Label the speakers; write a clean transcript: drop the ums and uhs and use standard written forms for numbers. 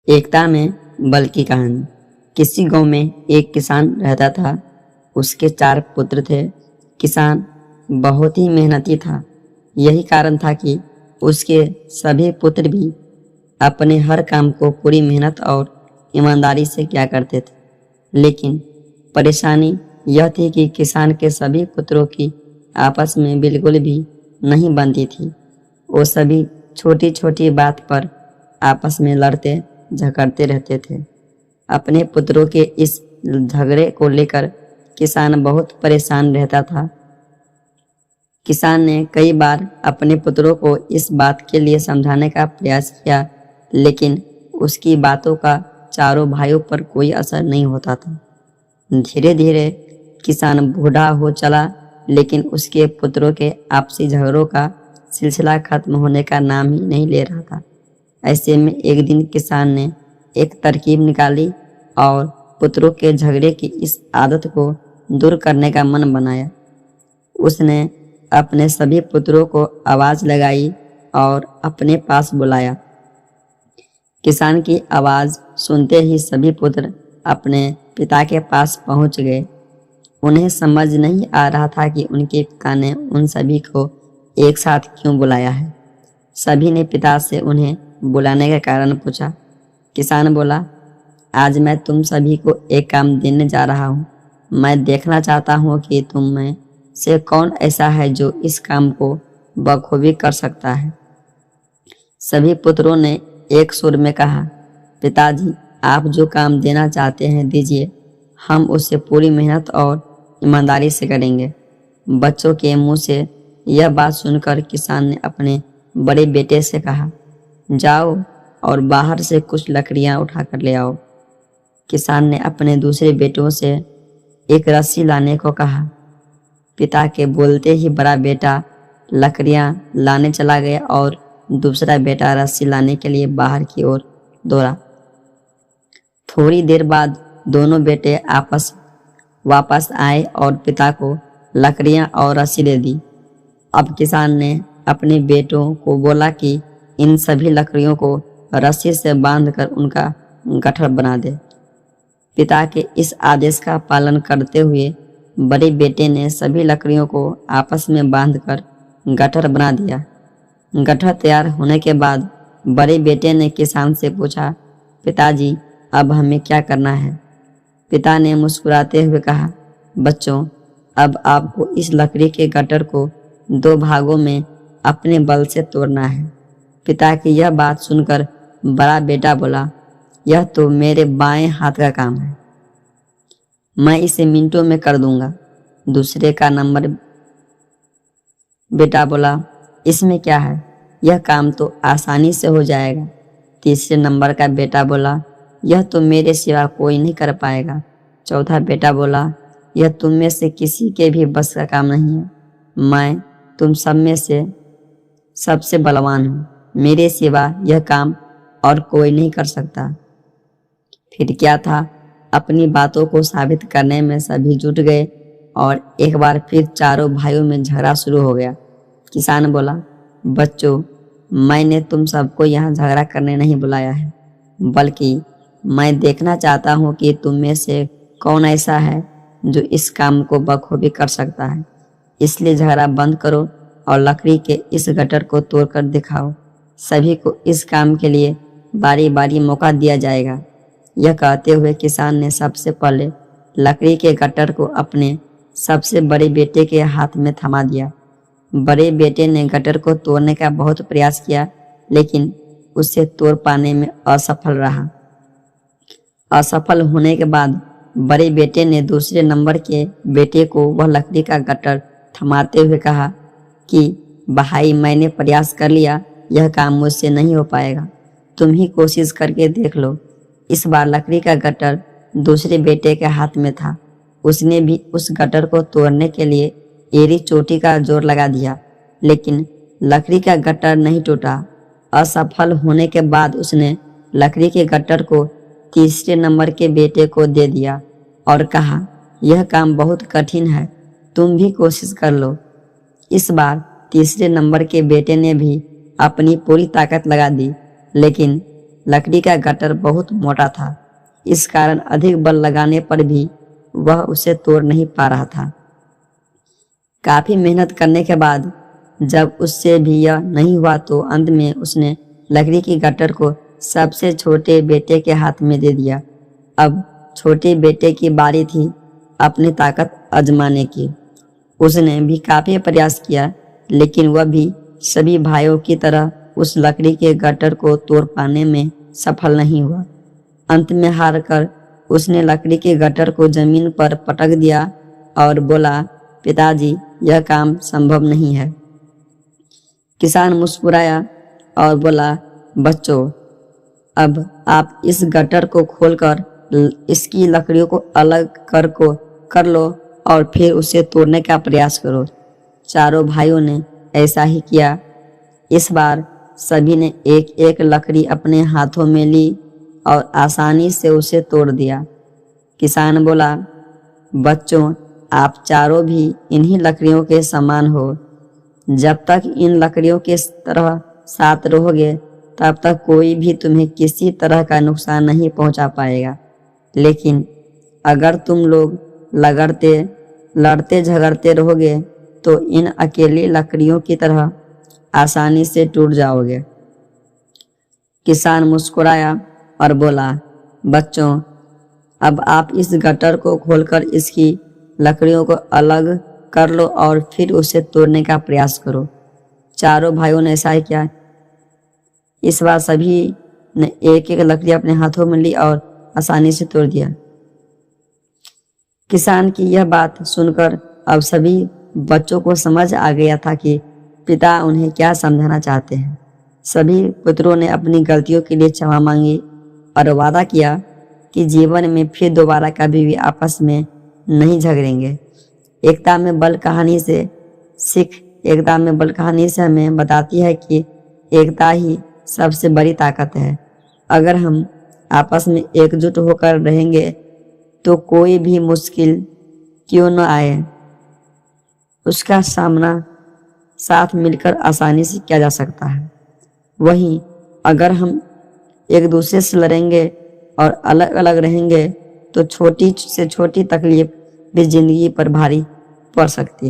Speaker 1: एकता में बल की कहानी। किसी गांव में एक किसान रहता था। उसके 4 पुत्र थे। किसान बहुत ही मेहनती था। यही कारण था कि उसके सभी पुत्र भी अपने हर काम को पूरी मेहनत और ईमानदारी से किया करते थे। लेकिन परेशानी यह थी कि किसान के सभी पुत्रों की आपस में बिल्कुल भी नहीं बनती थी। वो सभी छोटी छोटी बात पर आपस में लड़ते झगड़ते रहते थे। अपने पुत्रों के इस झगड़े को लेकर किसान बहुत परेशान रहता था। किसान ने कई बार अपने पुत्रों को इस बात के लिए समझाने का प्रयास किया, लेकिन उसकी बातों का चारों भाइयों पर कोई असर नहीं होता था। धीरे धीरे किसान बूढ़ा हो चला, लेकिन उसके पुत्रों के आपसी झगड़ों का सिलसिला खत्म होने का नाम ही नहीं ले रहा था। ऐसे में एक दिन किसान ने एक तरकीब निकाली और पुत्रों के झगड़े की इस आदत को दूर करने का मन बनाया। उसने अपने सभी पुत्रों को आवाज़ लगाई और अपने पास बुलाया। किसान की आवाज़ सुनते ही सभी पुत्र अपने पिता के पास पहुंच गए। उन्हें समझ नहीं आ रहा था कि उनके पिता ने उन सभी को एक साथ क्यों बुलाया है। सभी ने पिता से उन्हें बुलाने का कारण पूछा। किसान बोला, आज मैं तुम सभी को एक काम देने जा रहा हूँ। मैं देखना चाहता हूँ कि तुम में से कौन ऐसा है जो इस काम को बखूबी कर सकता है। सभी पुत्रों ने एक सुर में कहा, पिताजी, आप जो काम देना चाहते हैं दीजिए, हम उससे पूरी मेहनत और ईमानदारी से करेंगे। बच्चों के मुंह से यह बात सुनकर किसान ने अपने बड़े बेटे से कहा, जाओ और बाहर से कुछ लकड़ियां उठाकर ले आओ। किसान ने अपने दूसरे बेटों से एक रस्सी लाने को कहा। पिता के बोलते ही बड़ा बेटा लकड़ियां लाने चला गया और दूसरा बेटा रस्सी लाने के लिए बाहर की ओर दौड़ा। थोड़ी देर बाद दोनों बेटे वापस आए और पिता को लकड़ियां और रस्सी दे दी। अब किसान ने अपने बेटों को बोला कि इन सभी लकड़ियों को रस्सी से बांधकर उनका गट्ठर बना दे। पिता के इस आदेश का पालन करते हुए बड़े बेटे ने सभी लकड़ियों को आपस में बांधकर गट्ठर बना दिया। गट्ठर तैयार होने के बाद बड़े बेटे ने किसान से पूछा, पिताजी, अब हमें क्या करना है। पिता ने मुस्कुराते हुए कहा, बच्चों, अब आपको इस लकड़ी के गट्ठर को 2 भागों में अपने बल से तोड़ना है। पिता की यह बात सुनकर बड़ा बेटा बोला, यह तो मेरे बाएं हाथ का काम है, मैं इसे मिनटों में कर दूंगा। दूसरे का नंबर बेटा बोला, इसमें क्या है, यह काम तो आसानी से हो जाएगा। तीसरे नंबर का बेटा बोला, यह तो मेरे सिवा कोई नहीं कर पाएगा। चौथा बेटा बोला, यह तुम में से किसी के भी बस का काम नहीं है। मैं तुम सब में से सबसे बलवान हूँ, मेरे सिवा यह काम और कोई नहीं कर सकता। फिर क्या था, अपनी बातों को साबित करने में सभी जुट गए और एक बार फिर चारों भाइयों में झगड़ा शुरू हो गया। किसान बोला, बच्चों, मैंने तुम सबको यहाँ झगड़ा करने नहीं बुलाया है, बल्कि मैं देखना चाहता हूँ कि तुम में से कौन ऐसा है जो इस काम को बखूबी कर सकता है। इसलिए झगड़ा बंद करो और लकड़ी के इस गट्ठर को तोड़कर दिखाओ। सभी को इस काम के लिए बारी बारी मौका दिया जाएगा। यह कहते हुए किसान ने सबसे पहले लकड़ी के गट्ठर को अपने सबसे बड़े बेटे के हाथ में थमा दिया। बड़े बेटे ने गट्ठर को तोड़ने का बहुत प्रयास किया, लेकिन उसे तोड़ पाने में असफल रहा। असफल होने के बाद बड़े बेटे ने दूसरे नंबर के बेटे को वह लकड़ी का गट्ठर थमाते हुए कहा कि भाई, मैंने प्रयास कर लिया, यह काम मुझसे नहीं हो पाएगा, तुम ही कोशिश करके देख लो। इस बार लकड़ी का गट्ठर दूसरे बेटे के हाथ में था। उसने भी उस गट्ठर को तोड़ने के लिए एड़ी चोटी का जोर लगा दिया, लेकिन लकड़ी का गट्ठर नहीं टूटा। असफल होने के बाद उसने लकड़ी के गट्ठर को तीसरे नंबर के बेटे को दे दिया और कहा, यह काम बहुत कठिन है, तुम भी कोशिश कर लो। इस बार तीसरे नंबर के बेटे ने भी अपनी पूरी ताकत लगा दी, लेकिन लकड़ी का गट्टर बहुत मोटा था। इस कारण अधिक बल लगाने पर भी वह उसे तोड़ नहीं पा रहा था। काफी मेहनत करने के बाद जब उससे भी यह नहीं हुआ तो अंत में उसने लकड़ी की गट्टर को सबसे छोटे बेटे के हाथ में दे दिया। अब छोटे बेटे की बारी थी अपनी ताकत आजमाने की। उसने भी काफी प्रयास किया, लेकिन वह भी सभी भाइयों की तरह उस लकड़ी के गट्टर को तोड़ पाने में सफल नहीं हुआ। अंत में हार कर उसने लकड़ी के गट्टर को जमीन पर पटक दिया और बोला, पिताजी, यह काम संभव नहीं है। किसान मुस्कुराया और बोला, बच्चों, अब आप इस गट्टर को खोलकर इसकी लकड़ियों को अलग कर लो और फिर उसे तोड़ने का प्रयास करो। चारों भाइयों ने ऐसा ही किया। इस बार सभी ने एक एक लकड़ी अपने हाथों में ली और आसानी से उसे तोड़ दिया। किसान बोला, बच्चों, आप चारों भी इन्हीं लकड़ियों के समान हो। जब तक इन लकड़ियों के तरह साथ रहोगे तब तक कोई भी तुम्हें किसी तरह का नुकसान नहीं पहुंचा पाएगा। लेकिन अगर तुम लोग लड़ते झगड़ते रहोगे तो इन अकेली लकड़ियों की तरह आसानी से टूट जाओगे। किसान मुस्कुराया और बोला, बच्चों, अब आप इस गट्टर को खोलकर इसकी लकड़ियों को अलग कर लो और फिर उसे तोड़ने का प्रयास करो। चारों भाइयों ने ऐसा ही किया। इस बार सभी ने एक एक लकड़ी अपने हाथों में ली और आसानी से तोड़ दिया। किसान की यह बात सुनकर अब सभी बच्चों को समझ आ गया था कि पिता उन्हें क्या समझाना चाहते हैं। सभी पुत्रों ने अपनी गलतियों के लिए क्षमा मांगी और वादा किया कि जीवन में फिर दोबारा कभी भी आपस में नहीं झगड़ेंगे। एकता में बल कहानी से हमें बताती है कि एकता ही सबसे बड़ी ताकत है। अगर हम आपस में एकजुट होकर रहेंगे तो कोई भी मुश्किल क्यों न आए, उसका सामना साथ मिलकर आसानी से किया जा सकता है। वहीं अगर हम एक दूसरे से लड़ेंगे और अलग अलग रहेंगे तो छोटी से छोटी तकलीफ भी जिंदगी पर भारी पड़ सकती है।